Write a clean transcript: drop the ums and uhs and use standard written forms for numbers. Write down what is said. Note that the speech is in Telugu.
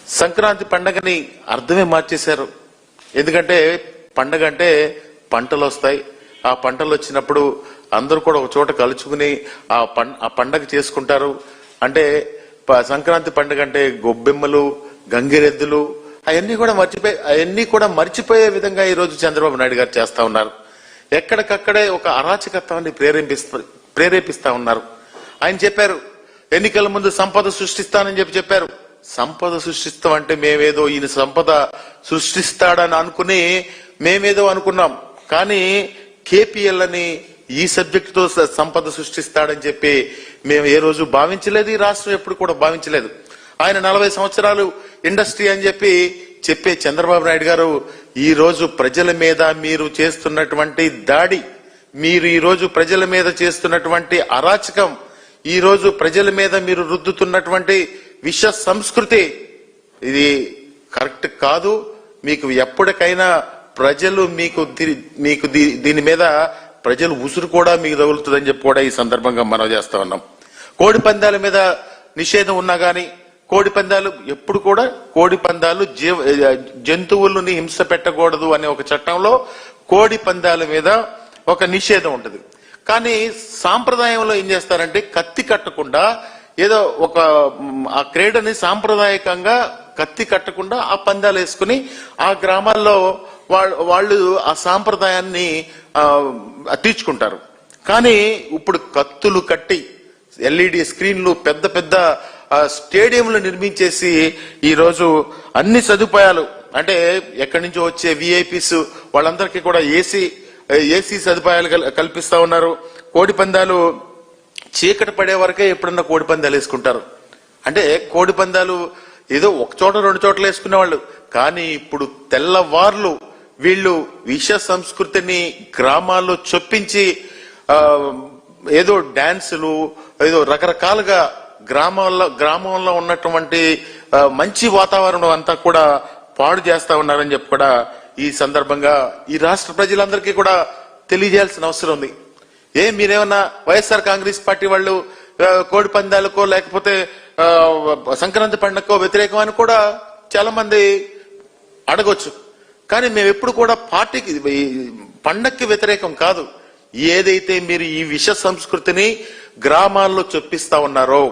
సంక్రాంతి పండగని అర్థమే మార్చేశారు. ఎందుకంటే పండగ అంటే పంటలు వస్తాయి. ఆ పంటలు వచ్చినప్పుడు అందరూ కూడా ఒక చోట కలుచుకుని ఆ పండగ చేసుకుంటారు. అంటే సంక్రాంతి పండుగ అంటే గొబ్బెమ్మలు, గంగిరెద్దులు అవన్నీ కూడా మర్చిపోయే విధంగా ఈ రోజు చంద్రబాబు నాయుడు గారు చేస్తా ఉన్నారు. ఎక్కడికక్కడే ఒక అరాచకత్వాన్ని ప్రేరేపిస్తా ఉన్నారు. ఆయన చెప్పారు ఎన్నికల ముందు సంపద సృష్టిస్తానని చెప్పారు. సంపద సృష్టిస్తాం అంటే మేమేదో ఈయన సంపద సృష్టిస్తాడని అనుకుని మేమేదో అనుకున్నాం. కానీ కేపీఎల్ అని ఈ సబ్జెక్ట్ తో సంపద సృష్టిస్తాడని చెప్పి మేము ఏ రోజు భావించలేదు. ఈ రాష్ట్రం ఎప్పుడు కూడా భావించలేదు. ఆయన 40 సంవత్సరాలు ఇండస్ట్రీ అని చెప్పే చంద్రబాబు నాయుడు గారు ఈ రోజు ప్రజల మీద మీరు చేస్తున్నటువంటి దాడి, మీరు ఈ రోజు ప్రజల మీద చేస్తున్నటువంటి అరాచకం, ఈ రోజు ప్రజల మీద మీరు రుద్దుతున్నటువంటి విష సంస్కృతి ఇది కరెక్ట్ కాదు. మీకు ఎప్పటికైనా ప్రజలు మీకు దీని మీద ప్రజలు ఉసురు కూడా మీకు తగులుతుందని చెప్పి కూడా ఈ సందర్భంగా మనం చేస్తా ఉన్నాం. కోడి పందాల మీద నిషేధం ఉన్నా గానీ కోడి పందాలు ఎప్పుడు కూడా జంతువులని హింస పెట్టకూడదు అనే ఒక చట్టంలో కోడి పందాల మీద ఒక నిషేధం ఉంటుంది. కానీ సాంప్రదాయంలో ఏం చేస్తారంటే కత్తి కట్టకుండా ఏదో ఆ క్రీడని సాంప్రదాయకంగా కత్తి కట్టకుండా ఆ పందాలు వేసుకుని ఆ గ్రామాల్లో వాళ్ళు ఆ సాంప్రదాయాన్ని తీర్చుకుంటారు. కానీ ఇప్పుడు కత్తులు కట్టి ఎల్ఈడి స్క్రీన్లు పెద్ద పెద్ద స్టేడియంలు నిర్మించేసి ఈ రోజు అన్ని సదుపాయాలు అంటే ఎక్కడి నుంచో వచ్చే విఐపీస్ వాళ్ళందరికీ కూడా ఏసీ సదుపాయాలు కల్పిస్తా ఉన్నారు. కోడి పందాలు చీకటి పడే వరకే ఎప్పుడన్నా కోడి పందాలు వేసుకుంటారు. అంటే కోడి పందాలు ఏదో ఒక చోట 2 చోట్ల వేసుకునేవాళ్ళు. కానీ ఇప్పుడు తెల్లవార్లు వీళ్ళు విష సంస్కృతిని గ్రామాల్లో చొప్పించి ఏదో డాన్సులు ఏదో రకరకాలుగా గ్రామంలో ఉన్నటువంటి మంచి వాతావరణం అంతా కూడా పాడు చేస్తా ఉన్నారని చెప్పి కూడా ఈ సందర్భంగా ఈ రాష్ట్ర ప్రజలందరికీ కూడా తెలియజేయాల్సిన అవసరం ఉంది. మీరేమన్నా వైఎస్ఆర్ కాంగ్రెస్ పార్టీ వాళ్ళు కోడి పందాలకో లేకపోతే సంక్రాంతి పండుగకో వ్యతిరేకం అని కూడా చాలా మంది అడగొచ్చు. కానీ మేము ఎప్పుడు కూడా పార్టీకి పండక్కి వ్యతిరేకం కాదు. ఏదైతే మీరు ఈ విష సంస్కృతిని గ్రామాల్లో చొప్పిస్తా ఉన్నారో